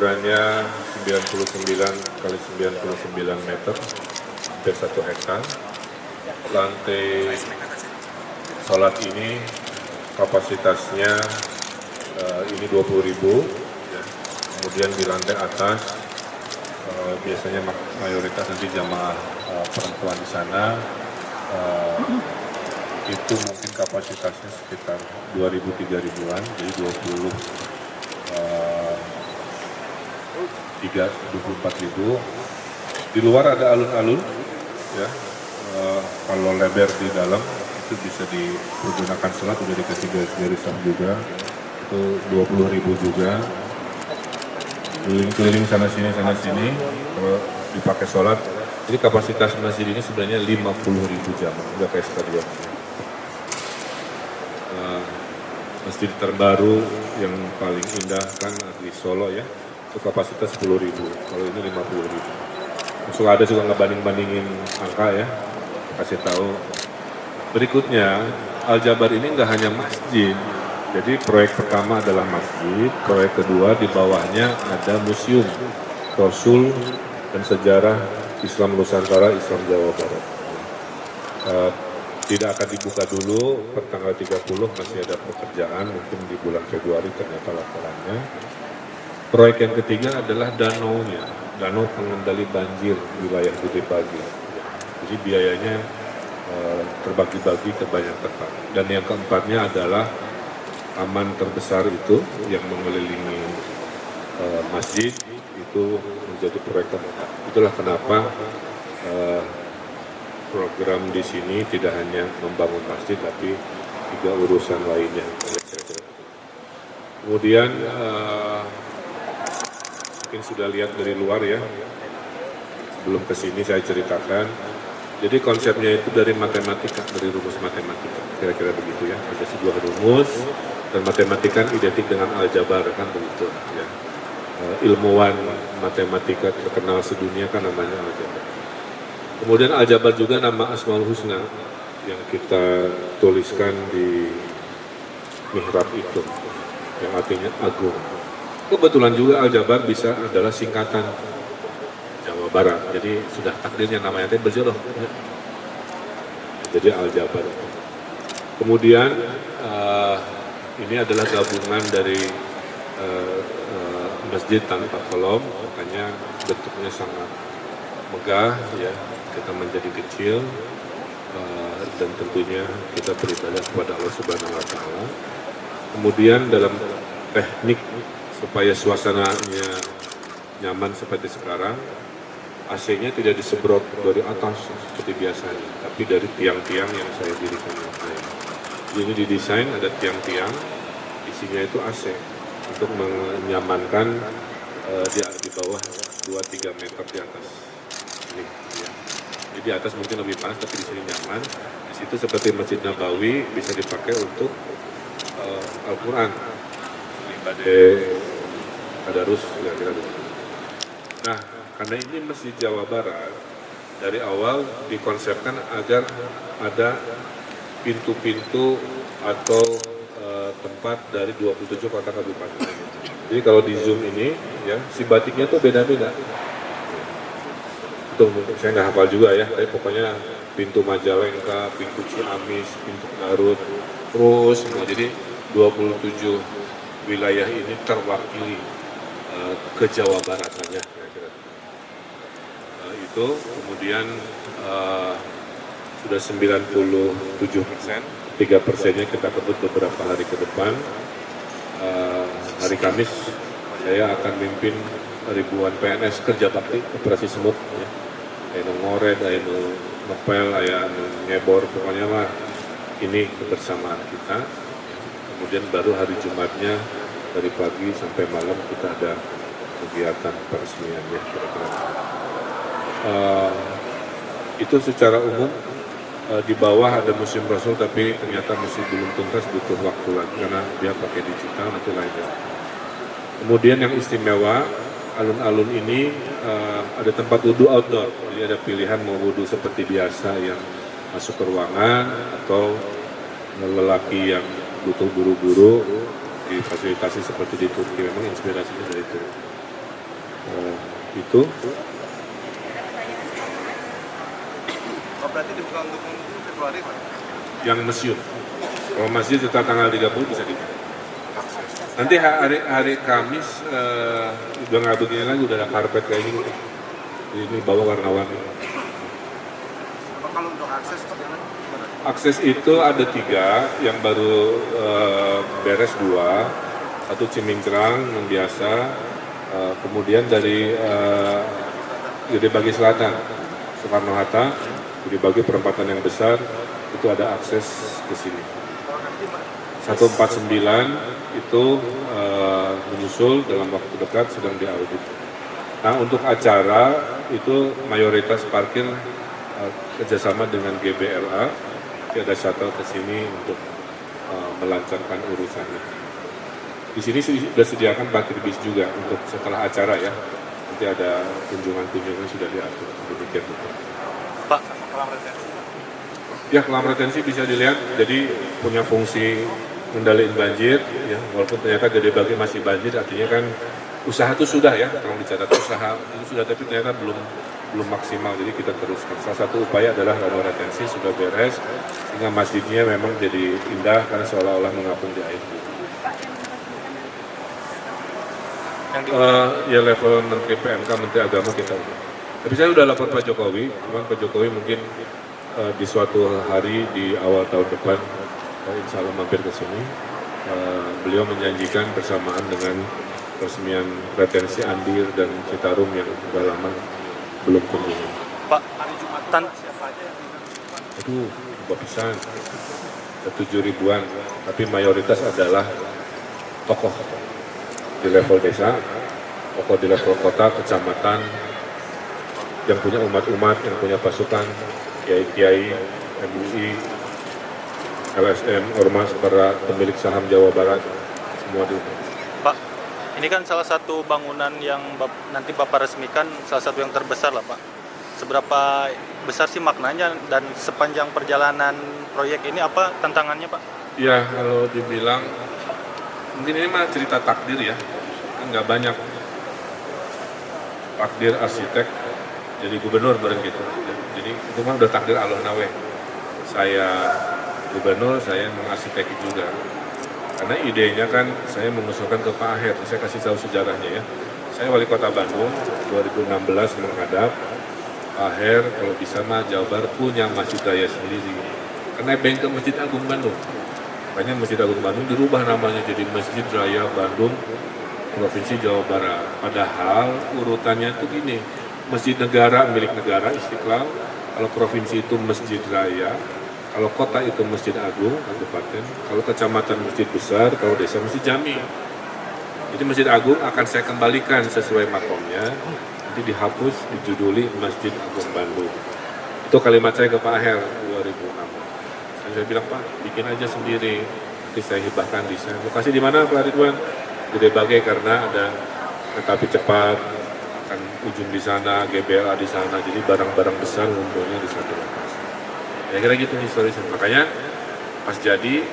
ukurannya 99 kali 99 meter, hampir 1 hektar. Lantai sholat ini kapasitasnya ini 20.000, ya. Kemudian di lantai atas biasanya mayoritas nanti jamaah perempuan di sana, itu mungkin kapasitasnya sekitar 2.000-3.000-an, jadi 24.000. Di luar ada alun-alun, ya. Kalau lebar di dalam itu bisa digunakan sholat, udah dikasih garis-garisan juga, itu 20.000 juga. Keliling sana sini kalau dipakai sholat. Jadi kapasitas masjid ini sebenarnya 50.000 jamaah, udah kayak stadion. Masjid terbaru yang paling indah kan di Solo, ya, itu kapasitas 10.000, kalau ini 50.000. Suka ngebanding-bandingin angka, ya, kasih tahu. Berikutnya, Al-Jabar ini nggak hanya masjid. Jadi proyek pertama adalah masjid, proyek kedua di bawahnya ada museum Rasul dan sejarah Islam Nusantara, Islam Jawa Barat. Tidak akan dibuka dulu, per tanggal 30 masih ada pekerjaan, mungkin di bulan Februari ternyata laporannya. Proyek yang ketiga adalah danaunya, danau pengendali banjir wilayah Gede Bage. Jadi biayanya terbagi-bagi ke banyak tempat. Dan yang keempatnya adalah taman terbesar itu yang mengelilingi masjid, itu menjadi proyek keempat. Itulah kenapa program di sini tidak hanya membangun masjid, tapi juga urusan lainnya. Kemudian mungkin sudah lihat dari luar, ya. Sebelum ke sini saya ceritakan. Jadi konsepnya itu dari matematika, dari rumus matematika, kira-kira begitu, ya. Ada sebuah rumus dan matematika identik dengan aljabar, kan begitu, ya. Ilmuwan matematika terkenal sedunia kan namanya aljabar. Kemudian aljabar juga nama Asmaul Husna yang kita tuliskan di mihrab itu, yang artinya agung. Kebetulan juga aljabar bisa adalah singkatan Jawa Barat, jadi sudah takdirnya namanya teh berjodoh, ya. Jadi Al-Jabar. Kemudian ini adalah gabungan dari masjid tanpa kolom, makanya bentuknya sangat megah, ya. Kita menjadi kecil dan tentunya kita beribadah kepada Allah Subhanahu Wa Taala. Kemudian dalam teknik supaya suasananya nyaman seperti sekarang, AC-nya tidak disebrot dari atas seperti biasanya, tapi dari tiang-tiang yang saya dirikan. Ini didesain ada tiang-tiang, isinya itu AC untuk menyamankan di bawah 2-3 meter di atas. Ini, ya. Jadi di atas mungkin lebih panas, tapi di sini nyaman. Di situ seperti Masjid Nabawi bisa dipakai untuk Al-Quran, ibadah tadarus, kira-kira begitu. Nah, karena ini Masjid Jawa Barat, dari awal dikonsepkan agar ada pintu-pintu atau tempat dari 27 kota kabupaten. Jadi kalau di Zoom ini, ya, si batiknya tuh beda-beda. Itu saya nggak hafal juga, ya, tapi pokoknya pintu Majalengka, pintu Ciamis, pintu Garut, terus semua. Jadi 27 wilayah ini terwakili ke Jawa Baratannya. Itu kemudian sudah 97%, 3%-nya kita kebut beberapa hari ke depan. Hari Kamis saya akan mimpin ribuan PNS kerja bakti operasi semut, ya. Ayo ngoret, ayo ngepel, ayo nyebor, pokoknya mah ini kebersamaan kita. Kemudian baru hari Jumatnya dari pagi sampai malam kita ada kegiatan peresmiannya, kira-kira. Itu secara umum. Di bawah ada Museum Rasul, tapi ternyata masih belum tuntas, butuh waktu lagi karena dia pakai digital, nanti lainnya. Kemudian yang istimewa, alun-alun ini ada tempat wudhu outdoor, jadi ada pilihan mau wudhu seperti biasa yang masuk ke ruangan, atau lelaki yang butuh buru-buru difasilitasi seperti di Turki. Memang inspirasinya dari itu. Itu. Berarti dibuka untuk Februari, Pak? Yang masjid. Kalau masjid setelah tanggal 30 bisa dibuka. Nanti hari Kamis udah nggak begini lagi, udah ada karpet kayak gini. Ini bawa warna-warni. Kalau untuk akses gimana? Akses itu ada 3, yang baru beres 2, satu Cimincrang yang biasa, kemudian dari Gede Bagi Selatan, Soekarno Hatta, Gede Bagi perempatan yang besar, itu ada akses ke sini. 149 itu menyusul dalam waktu dekat sedang diaudit. Nah untuk acara itu mayoritas parkir kerjasama dengan GBLA, ada shuttle ke sini untuk melancarkan urusannya. Di sini sudah sediakan parkir bis juga untuk setelah acara ya. Nanti ada kunjungan-kunjungan sudah diatur demikian itu. Pak, kolam retensi? Ya kolam retensi bisa dilihat, jadi punya fungsi mengendalikan banjir, ya walaupun ternyata Gede Bagi masih banjir, artinya kan usaha itu sudah ya, kalau dicatat usaha itu sudah, tapi ternyata belum maksimal, jadi kita teruskan. Salah satu upaya adalah kolam retensi sudah beres, sehingga masjidnya memang jadi indah karena seolah-olah mengapung di air. Ya level Menteri PMK, Menteri Agama kita. Tapi saya udah lapor Pak Jokowi, cuman Pak Jokowi mungkin di suatu hari di awal tahun depan, insya Allah mampir ke sini. Beliau menjanjikan bersamaan dengan peresmian retensi Andir dan Citarum yang sudah lama belum kunjungan. Pak, hari Jumatan siapa aja yang diundang? Aduh, lupa pisan. 7.000-an, tapi mayoritas adalah tokoh di level desa, tokoh di level kota, kecamatan, yang punya umat-umat, yang punya pasukan, kiai-kiai, MUI, LSM, Ormas, para pemilik saham Jawa Barat, semua itu. Pak, ini kan salah satu bangunan yang nanti Bapak resmikan, salah satu yang terbesar lah Pak. Seberapa besar sih maknanya dan sepanjang perjalanan proyek ini apa tantangannya Pak? Ya, kalau dibilang, mungkin ini mah cerita takdir ya, kan nggak banyak takdir arsitek jadi gubernur bareng gitu. Jadi itu mah udah takdir Allah nawe. Saya gubernur, saya mengarsiteki juga. Karena idenya kan saya mengusulkan ke Pak Aher, saya kasih tahu sejarahnya ya. Saya wali kota Bandung 2016 menghadap Pak Aher, kalau bisa mah Jawa Barat punya masjid raya sendiri. Karena bengkel Masjid Agung Bandung. Makanya Masjid Agung Bandung dirubah namanya jadi Masjid Raya Bandung Provinsi Jawa Barat. Padahal urutannya itu gini, masjid negara milik negara Istiqlal, kalau provinsi itu masjid raya, kalau kota itu masjid agung kabupaten, kalau kecamatan masjid besar, kalau desa masjid jami. Jadi masjid agung akan saya kembalikan sesuai makomnya, nanti dihapus, dijuduli Masjid Agung Bandung. Itu kalimat saya ke Pak Aher 2006. Saya bilang, Pak, bikin aja sendiri, nanti saya hibahkan desain. Lokasi di mana Pak Ridwan? Gede Bage, karena ada kereta api cepat, akan ujung di sana, GBLA di sana, jadi barang-barang besar ngumpulnya di satu lokasi. Ya kira gitu historisnya. Makanya pas jadi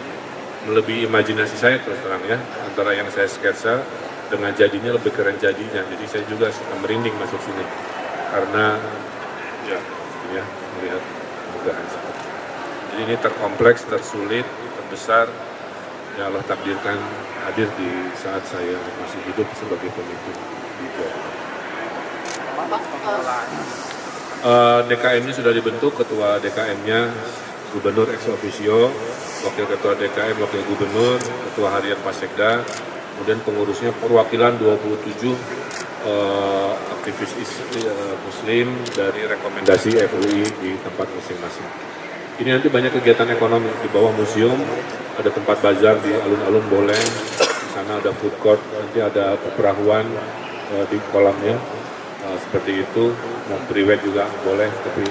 melebihi imajinasi saya terus terang ya, antara yang saya sketsa dengan jadinya lebih keren jadinya. Jadi saya juga suka merinding masuk sini karena ya melihat kemudahan seperti ini. Jadi ini terkompleks, tersulit, terbesar. Ya Allah takdirkan hadir di saat saya masih hidup sebagai pemimpin di Jawa Barat. DKM-nya sudah dibentuk, ketua DKM-nya Gubernur ex officio, wakil ketua DKM, wakil gubernur, ketua harian Pasekda, kemudian pengurusnya perwakilan 27 aktivis Muslim dari rekomendasi FUI di tempat masing-masing. Ini nanti banyak kegiatan ekonomi di bawah museum, ada tempat bazar di alun-alun Boleng, di sana ada food court, nanti ada peperahuan di kolamnya, seperti itu. Mau priwet juga boleh, tapi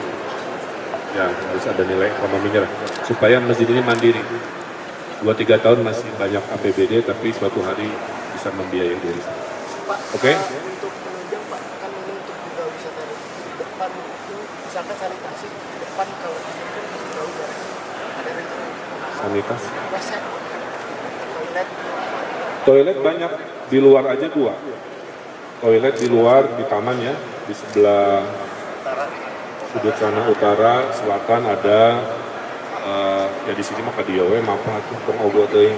ya harus ada nilai ekonominya lah, supaya masjid ini mandiri. 2-3 tahun masih banyak APBD, tapi suatu hari bisa membiayai diri. Oke? Untuk menunjang Pak, kan ini untuk juga wisata di depan itu, misalkan sanitasi di depan kalau di sini kan masih jauh ya, ada rencana Sanitas. WC, toilet. Toilet banyak, di luar aja 2. toilet di luar di taman ya, di sebelah sudut sana utara selatan ada ya di sini mah kadiowe mapa tuh tong ogo teuing.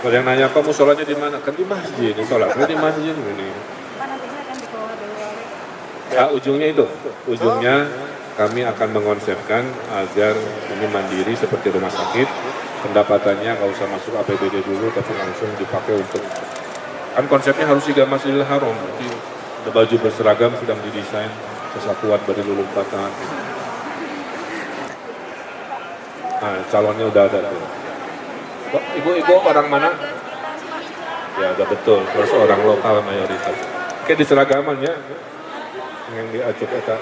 Kalau yang nanya kamu sholatnya di mana? Kan di masjid, sholatnya di masjid ini. Pak, nantinya akan dikelola BWL. Ya ujungnya itu, ujungnya kami akan mengonsepkan agar ini mandiri seperti rumah sakit, pendapatannya nggak usah masuk APBD dulu, tapi langsung dipakai untuk, kan konsepnya harus juga Masjidil Haram, berarti ada baju berseragam sedang didesain, kesatuan beri lompatan. Nah, calonnya udah ada tuh. Ibu orang mana? Ya udah betul, terus orang lokal mayoritas. Kayak di seragaman ya, yang diacuk eta.